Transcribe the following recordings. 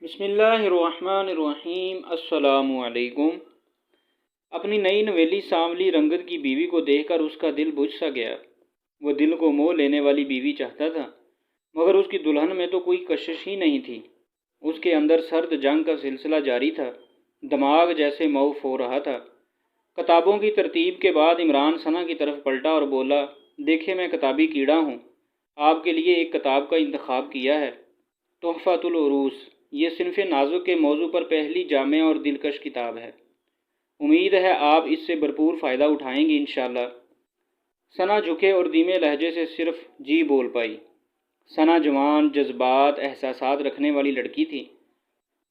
بسم اللہ الرحمن الرحیم۔ السلام علیکم۔ اپنی نئی نویلی سانولی رنگت کی بیوی کو دیکھ کر اس کا دل بجھ سا گیا۔ وہ دل کو موہ لینے والی بیوی چاہتا تھا، مگر اس کی دلہن میں تو کوئی کشش ہی نہیں تھی۔ اس کے اندر سرد جنگ کا سلسلہ جاری تھا، دماغ جیسے موف ہو رہا تھا۔ کتابوں کی ترتیب کے بعد عمران ثنا کی طرف پلٹا اور بولا، دیکھیں میں کتابی کیڑا ہوں، آپ کے لیے ایک کتاب کا انتخاب کیا ہے، تحفۃ العروس۔ یہ صنف نازک کے موضوع پر پہلی جامع اور دلکش کتاب ہے۔ امید ہے آپ اس سے بھرپور فائدہ اٹھائیں گی انشاءاللہ۔ ثنا جھکے اور دھیمے لہجے سے صرف جی بول پائی۔ ثنا جوان، جذبات، احساسات رکھنے والی لڑکی تھی۔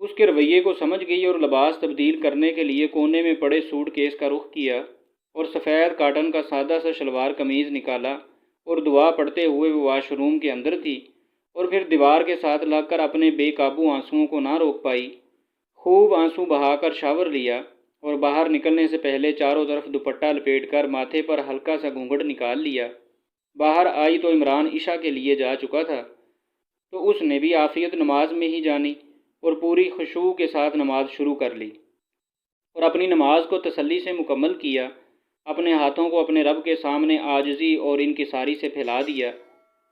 اس کے رویے کو سمجھ گئی اور لباس تبدیل کرنے کے لیے کونے میں پڑے سوٹ کیس کا رخ کیا اور سفید کاٹن کا سادہ سا شلوار قمیض نکالا اور دعا پڑھتے ہوئے وہ واش روم کے اندر تھی اور پھر دیوار کے ساتھ لگ کر اپنے بے قابو آنسوؤں کو نہ روک پائی۔ خوب آنسو بہا کر شاور لیا اور باہر نکلنے سے پہلے چاروں طرف دوپٹہ لپیٹ کر ماتھے پر ہلکا سا گھونگھٹ نکال لیا۔ باہر آئی تو عمران عشاء کے لیے جا چکا تھا، تو اس نے بھی عافیت نماز میں ہی جانی اور پوری خشوع کے ساتھ نماز شروع کر لی اور اپنی نماز کو تسلی سے مکمل کیا۔ اپنے ہاتھوں کو اپنے رب کے سامنے عاجزی اور انکساری سے پھیلا دیا۔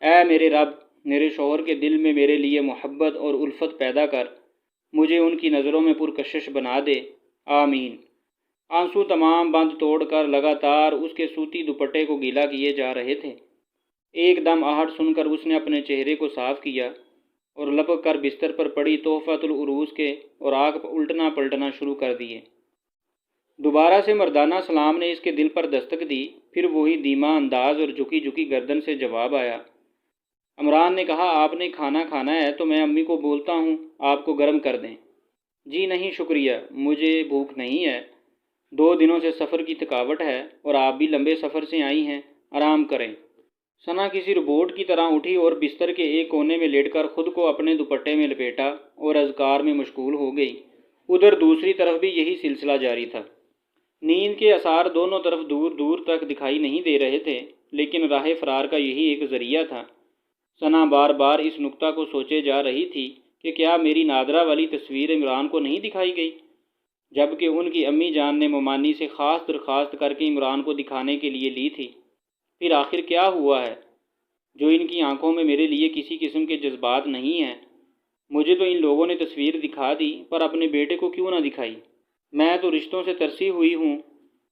اے میرے رب، میرے شوہر کے دل میں میرے لیے محبت اور الفت پیدا کر، مجھے ان کی نظروں میں پرکشش بنا دے، آمین۔ آنسو تمام بند توڑ کر لگاتار اس کے سوتی دوپٹے کو گیلا کیے جا رہے تھے۔ ایک دم آہٹ سن کر اس نے اپنے چہرے کو صاف کیا اور لپک کر بستر پر پڑی تحفۃ العروس کے اوراق الٹنا پلٹنا شروع کر دیے۔ دوبارہ سے مردانہ سلام نے اس کے دل پر دستک دی، پھر وہی دھیما انداز اور جھکی جھکی گردن سے جواب آیا۔ عمران نے کہا، آپ نے کھانا کھانا ہے تو میں امی کو بولتا ہوں آپ کو گرم کر دیں۔ جی نہیں شکریہ، مجھے بھوک نہیں ہے، 2 دنوں سے سفر کی تھکاوٹ ہے اور آپ بھی لمبے سفر سے آئی ہیں، آرام کریں۔ ثنا کسی روبوٹ کی طرح اٹھی اور بستر کے ایک کونے میں لیٹ کر خود کو اپنے دوپٹے میں لپیٹا اور اذکار میں مشغول ہو گئی۔ ادھر دوسری طرف بھی یہی سلسلہ جاری تھا۔ نیند کے آثار دونوں طرف دور دور تک دکھائی نہیں دے رہے تھے، لیکن راہ فرار کا یہی ایک ذریعہ تھا۔ ثنا بار بار اس نکتہ کو سوچے جا رہی تھی کہ کیا میری نادرہ والی تصویر عمران کو نہیں دکھائی گئی، جبکہ ان کی امی جان نے ممانی سے خاص درخواست کر کے عمران کو دکھانے کے لیے لی تھی۔ پھر آخر کیا ہوا ہے جو ان کی آنکھوں میں میرے لیے کسی قسم کے جذبات نہیں ہیں؟ مجھے تو ان لوگوں نے تصویر دکھا دی پر اپنے بیٹے کو کیوں نہ دکھائی؟ میں تو رشتوں سے ترسی ہوئی ہوں۔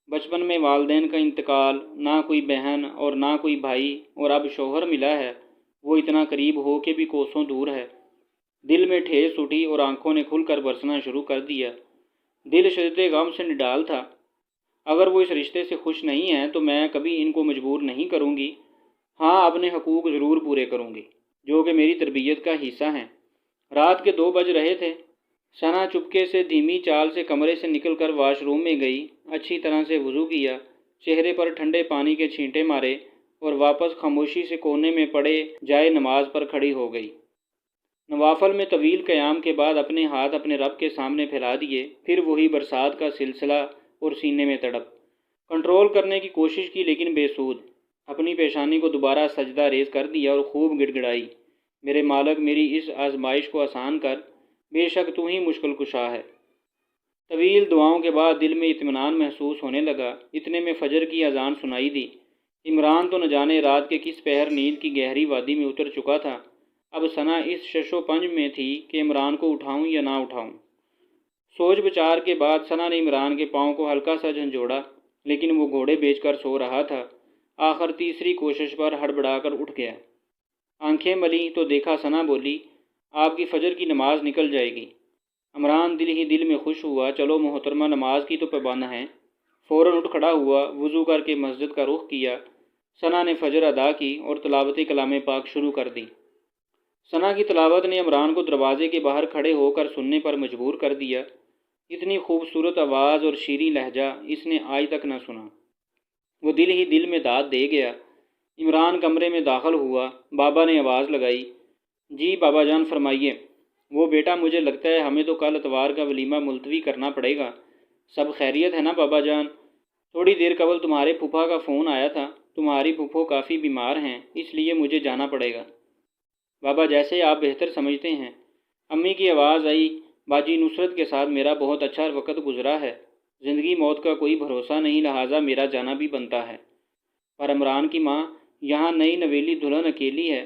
بچپن میں والدین کا انتقال، نہ کوئی بہن اور نہ کوئی بھائی، اور اب شوہر ملا ہے، وہ اتنا قریب ہو کے بھی کوسوں دور ہے۔ دل میں ٹھیس اٹھی اور آنکھوں نے کھل کر برسنا شروع کر دیا۔ دل شدت غم سے نڈال تھا۔ اگر وہ اس رشتے سے خوش نہیں ہیں تو میں کبھی ان کو مجبور نہیں کروں گی۔ ہاں، اپنے حقوق ضرور پورے کروں گی جو کہ میری تربیت کا حصہ ہیں۔ رات کے 2 بج رہے تھے۔ ثنا چپکے سے دھیمی چال سے کمرے سے نکل کر واش روم میں گئی، اچھی طرح سے وضو کیا، چہرے پر ٹھنڈے پانی کے چھینٹے مارے اور واپس خاموشی سے کونے میں پڑے جائے نماز پر کھڑی ہو گئی۔ نوافل میں طویل قیام کے بعد اپنے ہاتھ اپنے رب کے سامنے پھیلا دیے، پھر وہی برسات کا سلسلہ اور سینے میں تڑپ۔ کنٹرول کرنے کی کوشش کی لیکن بے سود۔ اپنی پیشانی کو دوبارہ سجدہ ریز کر دیا اور خوب گڑ گڑائی، میرے مالک میری اس آزمائش کو آسان کر، بے شک تو ہی مشکل کشا ہے۔ طویل دعاؤں کے بعد دل میں اطمینان محسوس ہونے لگا۔ اتنے میں فجر کی اذان سنائی دی۔ عمران تو نہ جانے رات کے کس پہر نیند کی گہری وادی میں اتر چکا تھا۔ اب ثنا اس شش و پنج میں تھی کہ عمران کو اٹھاؤں یا نہ اٹھاؤں۔ سوچ بچار کے بعد ثنا نے عمران کے پاؤں کو ہلکا سا جھنجھوڑا، لیکن وہ گھوڑے بیچ کر سو رہا تھا۔ آخر تیسری کوشش پر ہڑبڑا کر اٹھ گیا۔ آنکھیں ملی تو دیکھا ثنا بولی، آپ کی فجر کی نماز نکل جائے گی۔ عمران دل ہی دل میں خوش ہوا، چلو محترمہ نماز کی تو پابند ہیں۔ فوراً اٹھ کھڑا ہوا، وضو کر کے مسجد کا رخ کیا۔ ثنا نے فجر ادا کی اور تلاوت کلام پاک شروع کر دی۔ ثنا کی تلاوت نے عمران کو دروازے کے باہر کھڑے ہو کر سننے پر مجبور کر دیا۔ اتنی خوبصورت آواز اور شیریں لہجہ اس نے آج تک نہ سنا۔ وہ دل ہی دل میں داد دے گیا۔ عمران کمرے میں داخل ہوا۔ بابا نے آواز لگائی، جی بابا جان فرمائیے۔ وہ بیٹا مجھے لگتا ہے ہمیں تو کل اتوار کا ولیمہ ملتوی کرنا پڑے گا۔ سب خیریت ہے نا بابا جان؟ تھوڑی دیر قبل تمہارے پھوپھا کا فون آیا تھا، تمہاری پھوپھو کافی بیمار ہیں، اس لیے مجھے جانا پڑے گا۔ بابا جیسے آپ بہتر سمجھتے ہیں۔ امی کی آواز آئی، باجی نصرت کے ساتھ میرا بہت اچھا وقت گزرا ہے، زندگی موت کا کوئی بھروسہ نہیں، لہٰذا میرا جانا بھی بنتا ہے۔ پر عمران کی ماں، یہاں نئی نویلی دلہن اکیلی ہے،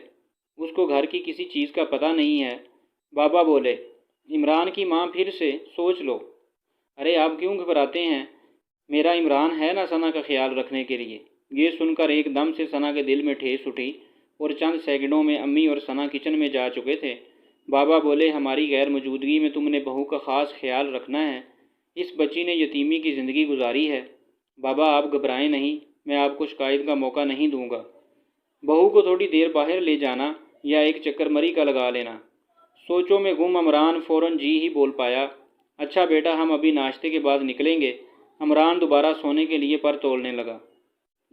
اس کو گھر کی کسی چیز کا پتہ نہیں ہے، بابا بولے۔ عمران کی ماں پھر سے، سوچ لو۔ ارے آپ کیوں گھبراتے ہیں؟ میرا عمران ہے نا ثنا کا خیال رکھنے کے لیے۔ یہ سن کر ایک دم سے ثنا کے دل میں ٹھیس اٹھی اور چند سیکنڈوں میں امی اور ثنا کچن میں جا چکے تھے۔ بابا بولے، ہماری غیر موجودگی میں تم نے بہو کا خاص خیال رکھنا ہے، اس بچی نے یتیمی کی زندگی گزاری ہے۔ بابا آپ گھبرائیں نہیں، میں آپ کو شکایت کا موقع نہیں دوں گا۔ بہو کو تھوڑی دیر باہر لے جانا یا ایک چکر مری کا لگا لینا۔ سوچوں میں گم عمران فوراً جی ہی بول پایا، اچھا بیٹا ہم ابھی ناشتے کے بعد نکلیں گے۔ عمران دوبارہ سونے کے لیے پر تولنے لگا،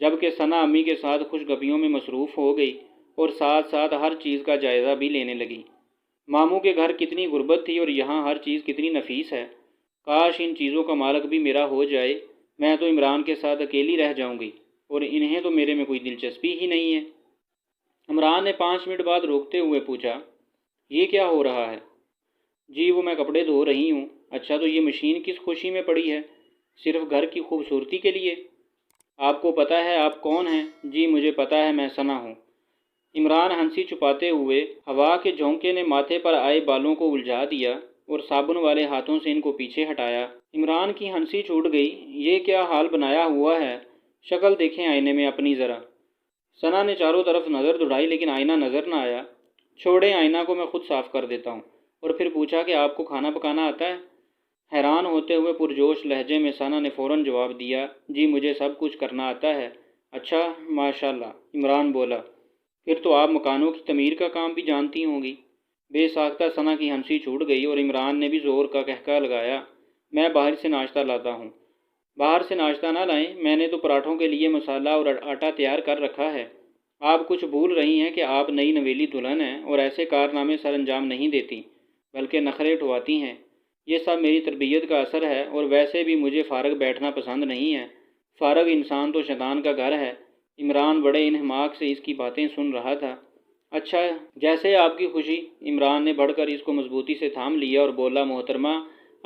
جبکہ ثنا امی کے ساتھ خوش گپیوں میں مصروف ہو گئی اور ساتھ ساتھ ہر چیز کا جائزہ بھی لینے لگی۔ ماموں کے گھر کتنی غربت تھی اور یہاں ہر چیز کتنی نفیس ہے، کاش ان چیزوں کا مالک بھی میرا ہو جائے، میں تو عمران کے ساتھ اکیلی رہ جاؤں گی اور انہیں تو میرے میں کوئی دلچسپی ہی نہیں ہے۔ عمران نے 5 منٹ بعد روکتے ہوئے پوچھا، یہ کیا ہو رہا ہے؟ جی وہ میں کپڑے دھو رہی ہوں۔ اچھا تو یہ مشین کس خوشی میں پڑی ہے؟ صرف گھر کی خوبصورتی کے لیے؟ آپ کو پتہ ہے آپ کون ہیں؟ جی مجھے پتہ ہے، میں ثنا ہوں۔ عمران ہنسی چھپاتے ہوئے، ہوا کے جھونکے نے ماتھے پر آئے بالوں کو الجھا دیا اور صابن والے ہاتھوں سے ان کو پیچھے ہٹایا۔ عمران کی ہنسی چھوٹ گئی، یہ کیا حال بنایا ہوا ہے؟ شکل دیکھیں آئینے میں اپنی ذرا۔ ثنا نے چاروں طرف نظر دوڑائی لیکن آئینہ نظر نہ آیا۔ چھوڑیں آئینہ کو میں خود صاف کر دیتا ہوں۔ اور پھر پوچھا کہ آپ کو کھانا پکانا آتا ہے؟ حیران ہوتے ہوئے پرجوش لہجے میں ثنا نے فوراً جواب دیا، جی مجھے سب کچھ کرنا آتا ہے۔ اچھا ماشاءاللہ، عمران بولا، پھر تو آپ مکانوں کی تعمیر کا کام بھی جانتی ہوں گی۔ بے ساختہ ثنا کی ہنسی چھوٹ گئی اور عمران نے بھی زور کا قہقہ لگایا، میں باہر سے ناشتہ لاتا ہوں۔ باہر سے ناشتہ نہ لائیں، میں نے تو پراٹھوں کے لیے مسالہ اور آٹا تیار کر رکھا ہے۔ آپ کچھ بھول رہی ہیں کہ آپ نئی نویلی دلہن ہیں اور ایسے کارنامے سر انجام نہیں دیتی بلکہ نخرے اٹھواتی ہیں۔ یہ سب میری تربیت کا اثر ہے اور ویسے بھی مجھے فارغ بیٹھنا پسند نہیں ہے، فارغ انسان تو شیطان کا گھر ہے۔ عمران بڑے انہماک سے اس کی باتیں سن رہا تھا۔ اچھا جیسے آپ کی خوشی۔ عمران نے بڑھ کر اس کو مضبوطی سے تھام لیا اور بولا، محترمہ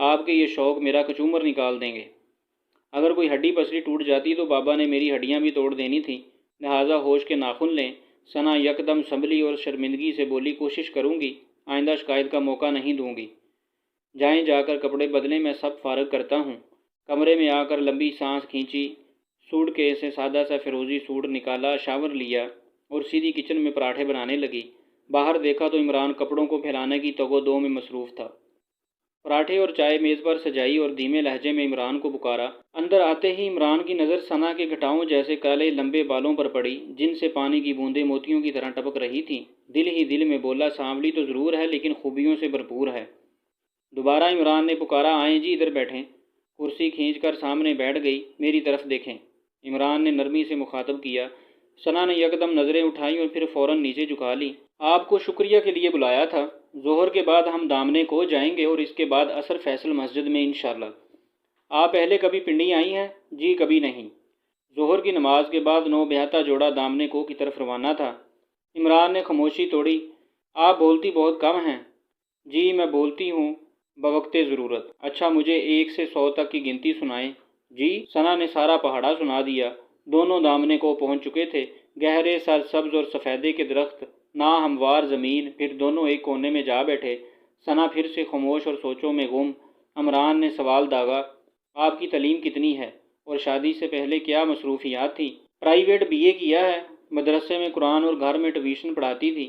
آپ کے یہ شوق میرا کچومر نکال دیں گے۔ اگر کوئی ہڈی پسلی ٹوٹ جاتی تو بابا نے میری ہڈیاں بھی توڑ دینی تھی، لہٰذا ہوش کے ناخن لیں۔ ثنا یکدم سنبھلی اور شرمندگی سے بولی، کوشش کروں گی، آئندہ شکایت کا موقع نہیں دوں گی۔ جائیں جا کر کپڑے بدلیں، میں سب فارغ کرتا ہوں۔ کمرے میں آ کر لمبی سانس کھینچی، سوٹ کیس سے سادہ سا فیروزی سوٹ نکالا، شاور لیا اور سیدھی کچن میں پراٹھے بنانے لگی۔ باہر دیکھا تو عمران کپڑوں کو پھیلانے کی تگ و دو میں مصروف تھا۔ پراٹھے اور چائے میز پر سجائی اور دھیمے لہجے میں عمران کو پکارا۔ اندر آتے ہی عمران کی نظر ثنا کے گھٹاؤں جیسے کالے لمبے بالوں پر پڑی، جن سے پانی کی بوندیں موتیوں کی طرح ٹپک رہی تھیں۔ دل ہی دل میں بولا، سانولی تو ضرور ہے لیکن خوبیوں سے بھرپور ہے۔ دوبارہ عمران نے پکارا، آئیں جی ادھر بیٹھیں۔ کرسی کھینچ کر سامنے بیٹھ گئی، میری طرف دیکھیں، عمران نے نرمی سے مخاطب کیا۔ ثنا نے یکدم نظریں اٹھائیں اور پھر فوراً نیچے جھکا لی۔ آپ کو شکریہ کے لیے بلایا تھا۔ ظہر کے بعد ہم دامنے کو جائیں گے اور اس کے بعد عصر فیصل مسجد میں انشاءاللہ۔ آپ پہلے کبھی پنڈی آئی ہیں؟ جی کبھی نہیں۔ ظہر کی نماز کے بعد نو بیہتا جوڑا دامنے کو کی طرف روانہ تھا۔ عمران نے خاموشی توڑی، آپ بولتی بہت کم ہیں۔ جی میں بولتی ہوں بوقت ضرورت۔ اچھا مجھے 1 سے 100 تک کی گنتی سنائیں۔ جی ثنا نے سارا پہاڑا سنا دیا۔ دونوں دامنے کو پہنچ چکے تھے، گہرے سرسبز اور سفیدے کے درخت، ناہموار زمین، پھر دونوں ایک کونے میں جا بیٹھے۔ ثنا پھر سے خاموش اور سوچوں میں گم۔ عمران نے سوال داغا، آپ کی تعلیم کتنی ہے اور شادی سے پہلے کیا مصروفیات تھی؟ پرائیویٹ BA کیا ہے، مدرسے میں قرآن اور گھر میں ٹیوشن پڑھاتی تھی۔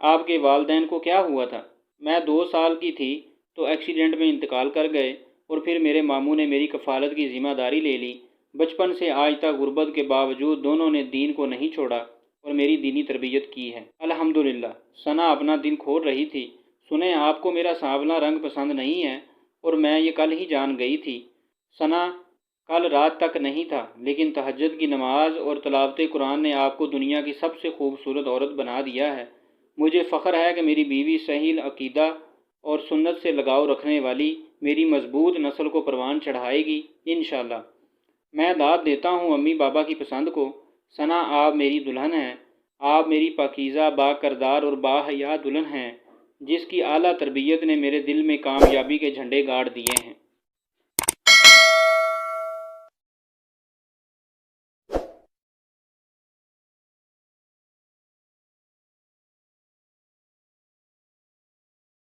آپ کے والدین کو کیا ہوا تھا؟ میں 2 سال کی تھی تو ایکسیڈنٹ میں انتقال کر گئے اور پھر میرے ماموں نے میری کفالت کی ذمہ داری لے لی۔ بچپن سے آج تک غربت کے باوجود دونوں نے دین کو نہیں چھوڑا اور میری دینی تربیت کی ہے الحمدللہ۔ ثنا اپنا دن کھول رہی تھی، سنیں آپ کو میرا سانولا رنگ پسند نہیں ہے اور میں یہ کل ہی جان گئی تھی۔ ثنا کل رات تک نہیں تھا، لیکن تہجد کی نماز اور تلاوت قرآن نے آپ کو دنیا کی سب سے خوبصورت عورت بنا دیا ہے۔ مجھے فخر ہے کہ میری بیوی صحیح عقیدہ اور سنت سے لگاؤ رکھنے والی میری مضبوط نسل کو پروان چڑھائے گی انشاءاللہ۔ میں داد دیتا ہوں امی بابا کی پسند کو۔ ثنا آپ میری دلہن ہیں، آپ میری پاکیزہ با کردار اور با حیا دلہن ہیں۔ جس کی اعلیٰ تربیت نے میرے دل میں کامیابی کے جھنڈے گاڑ دیے ہیں۔